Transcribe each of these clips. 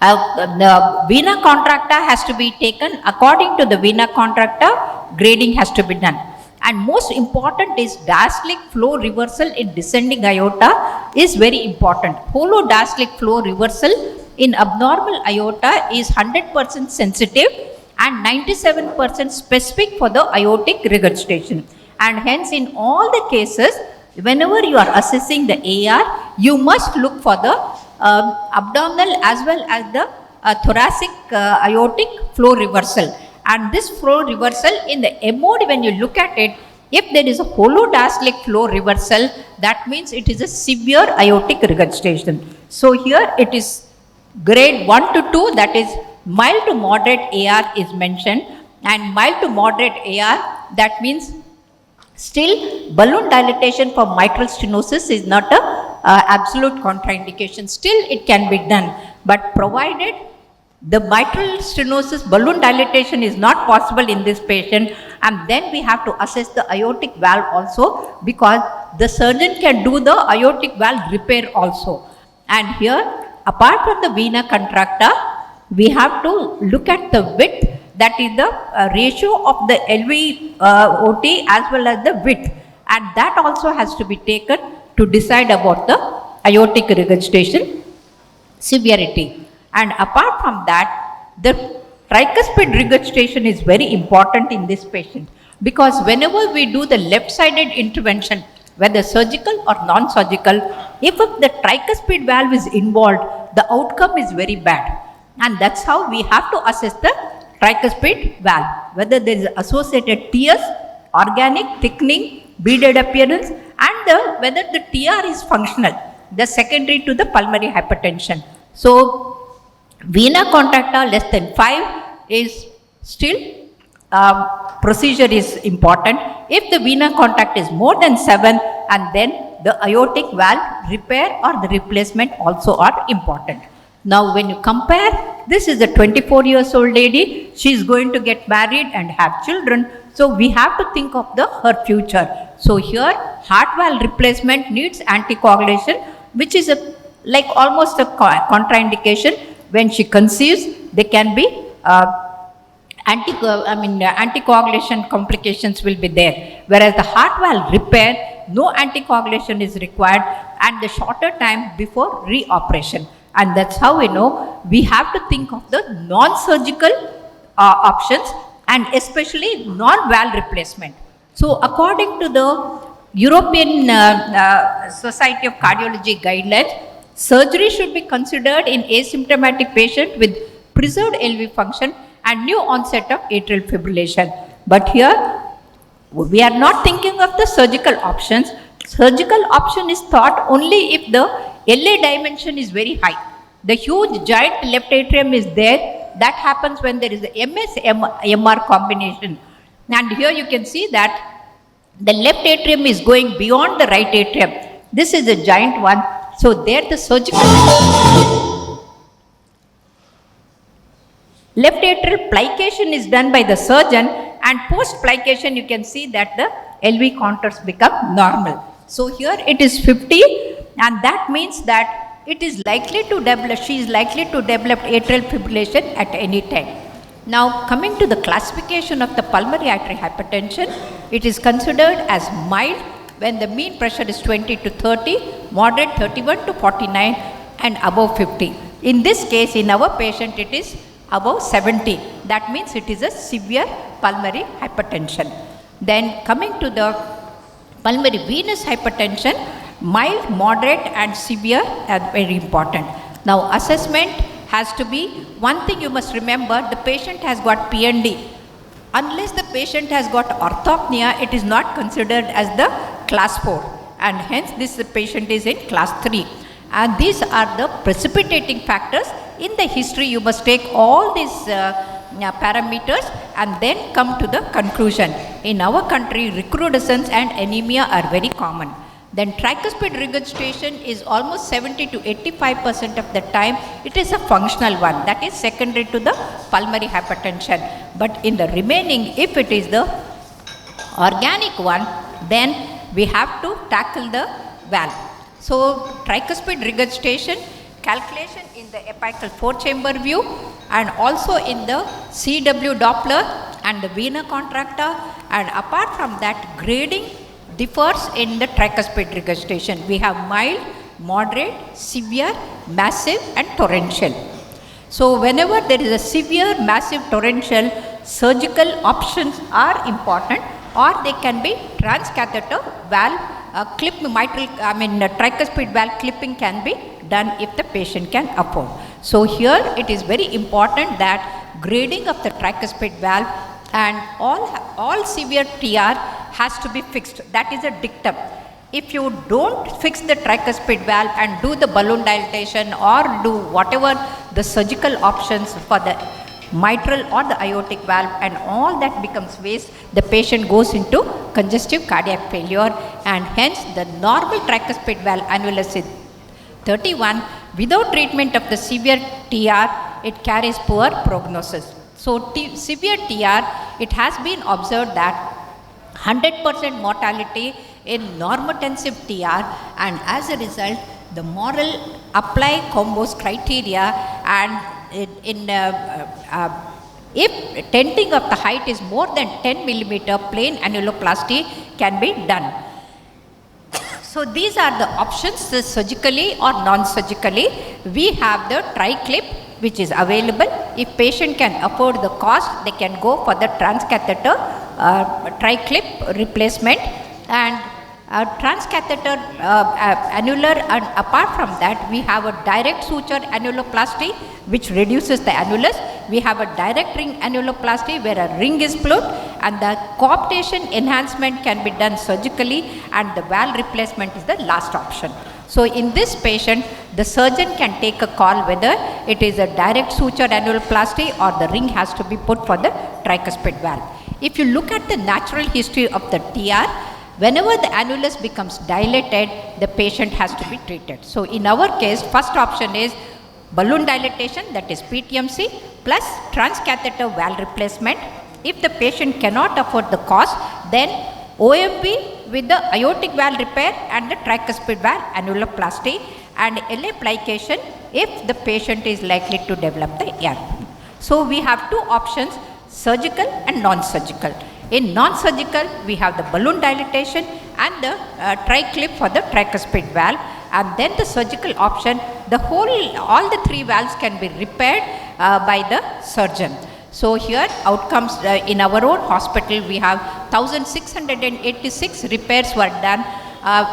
The vena contracta has to be taken according to the vena contracta, grading has to be done. And most important is diastolic flow reversal in descending aorta is very important. Holodiastolic flow reversal in abnormal aorta is 100% sensitive and 97% specific for the aortic regurgitation. And hence in all the cases, whenever you are assessing the AR, you must look for the abdominal as well as the thoracic aortic flow reversal. And this flow reversal in the MOD, when you look at it, if there is a holodiastolic flow reversal, that means it is a severe aortic regurgitation. So here it is grade 1 to 2, that is mild to moderate AR is mentioned. And mild to moderate AR, that means still balloon dilatation for mitral stenosis is not a absolute contraindication. Still it can be done, but provided the mitral stenosis balloon dilatation is not possible in this patient, and then we have to assess the aortic valve also, because the surgeon can do the aortic valve repair also. And here, apart from the vena contracta, we have to look at the width, that is the ratio of the LVOT as well as the width, and that also has to be taken to decide about the aortic regurgitation severity. And apart from that, the tricuspid regurgitation is very important in this patient, because whenever we do the left-sided intervention, whether surgical or non-surgical, if the tricuspid valve is involved, the outcome is very bad. And that's how we have to assess the tricuspid valve, whether there is associated tears, organic thickening, beaded appearance, and whether the TR is functional, the secondary to the pulmonary hypertension. So vena contracta less than 5 is still procedure is important. If the vena contracta is more than 7, and then the aortic valve repair or the replacement also are important. Now when you compare, this is a 24 years old lady, she is going to get married and have children, so we have to think of her future. So here heart valve replacement needs anticoagulation, which is like almost a contraindication. When she conceives, there can be anticoagulation complications will be there, whereas the heart valve repair, no anticoagulation is required, and the shorter time before reoperation. And that's how we know we have to think of the non-surgical options, and especially non-valve replacement. So according to the European Society of Cardiology guidelines, surgery should be considered in asymptomatic patient with preserved LV function and new onset of atrial fibrillation. But here we are not thinking of the surgical options. Surgical option is thought only if the LA dimension is very high. The huge giant left atrium is there. That happens when there is a MS-MR combination. And here you can see that the left atrium is going beyond the right atrium. This is a giant one. So there the surgical left atrial plication is done by the surgeon, and post plication you can see that the LV contours become normal. So here it is 50, and that means that it is likely to develop, she is likely to develop atrial fibrillation at any time. Now coming to the classification of the pulmonary artery hypertension, it is considered as mild when the mean pressure is 20 to 30, moderate 31 to 49, and above 50. In this case, in our patient, it is above 70. That means it is a severe pulmonary hypertension. Then coming to the pulmonary venous hypertension, mild, moderate, and severe are very important. Now assessment has to be, one thing you must remember, the patient has got PND. Unless the patient has got orthopnea, it is not considered as the class 4, and hence this patient is in class 3. And these are the precipitating factors. In the history, you must take all these parameters and then come to the conclusion. In our country, recrudescence and anemia are very common. Then tricuspid regurgitation is almost 70 to 85% of the time it is a functional one, that is secondary to the pulmonary hypertension. But in the remaining, if it is the organic one, then we have to tackle the valve. So tricuspid regurgitation calculation in the apical 4-chamber view and also in the CW Doppler and the vena contracta, and apart from that grading differs in the tricuspid regurgitation. We have mild, moderate, severe, massive and torrential. So whenever there is a severe, massive, torrential, surgical options are important, or they can be transcatheter valve clip, tricuspid valve clipping can be done if the patient can afford. So here it is very important that grading of the tricuspid valve and all severe TR has to be fixed. That is a dictum. If you don't fix the tricuspid valve and do the balloon dilatation or do whatever the surgical options for the mitral or the aortic valve, and all that becomes waste, the patient goes into congestive cardiac failure, and hence the normal tricuspid valve annulus is 31. Without treatment of the severe TR, it carries poor prognosis. So severe TR, it has been observed that 100% mortality in normotensive TR, and as a result the moral apply combos criteria, and if tenting of the height is more than 10 millimeter, plain annuloplasty can be done. So these are the options, surgically or non-surgically. We have the tri-clip which is available. If patient can afford the cost, they can go for the transcatheter tri-clip replacement, and transcatheter annular, and apart from that we have a direct suture annuloplasty which reduces the annulus. We have a direct ring annuloplasty where a ring is put, and the coaptation enhancement can be done surgically, and the valve replacement is the last option. So in this patient, the surgeon can take a call whether it is a direct suture annuloplasty or the ring has to be put for the tricuspid valve. If you look at the natural history of the TR, whenever the annulus becomes dilated, the patient has to be treated. So in our case, first option is balloon dilatation, that is PTMC, plus transcatheter valve replacement. If the patient cannot afford the cost, then OMP with the aortic valve repair and the tricuspid valve annuloplasty, and LA plication if the patient is likely to develop the ERP. So we have two options, surgical and non-surgical. In non-surgical, we have the balloon dilatation and the tri-clip for the tricuspid valve, and then the surgical option, all the three valves can be repaired by the surgeon. So here outcomes in our own hospital, we have 1686 repairs were done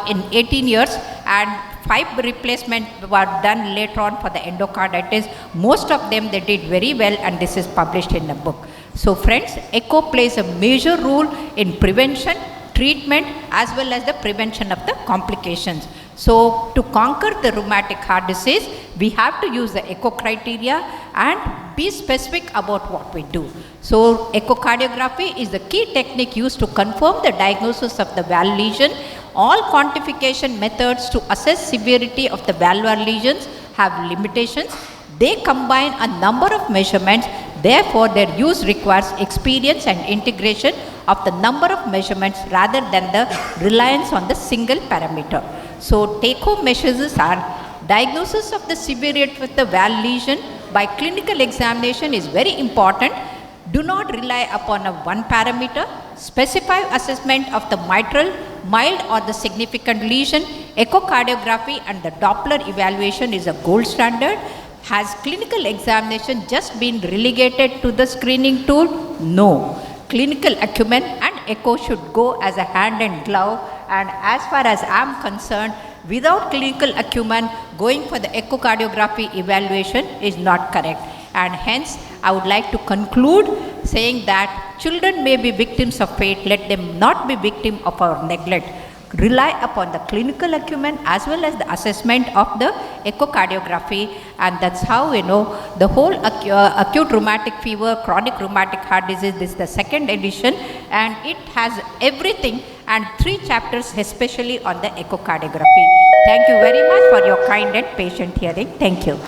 in 18 years, and 5 replacements were done later on for the endocarditis. Most of them they did very well, and this is published in a book. So friends, echo plays a major role in prevention, treatment as well as the prevention of the complications. So to conquer the rheumatic heart disease, we have to use the echo criteria and be specific about what we do. So echocardiography is the key technique used to confirm the diagnosis of the valve lesion. All quantification methods to assess severity of the valvular lesions have limitations. They combine a number of measurements, therefore their use requires experience and integration of the number of measurements rather than the reliance on the single parameter. So take-home measures are diagnosis of the severity of the valve lesion by clinical examination is very important. Do not rely upon a one parameter. Specify assessment of the mitral, mild or the significant lesion. Echocardiography and the Doppler evaluation is a gold standard. Has clinical examination just been relegated to the screening tool? No. Clinical acumen and echo should go as a hand and glove, and as far as I am concerned, without clinical acumen, going for the echocardiography evaluation is not correct. And hence, I would like to conclude saying that children may be victims of fate, let them not be victim of our neglect. Rely upon the clinical acumen as well as the assessment of the echocardiography, and that's how the whole acute rheumatic fever, chronic rheumatic heart disease, this is the second edition, and it has everything and 3 chapters especially on the echocardiography. Thank you very much for your kind and patient hearing. Thank you.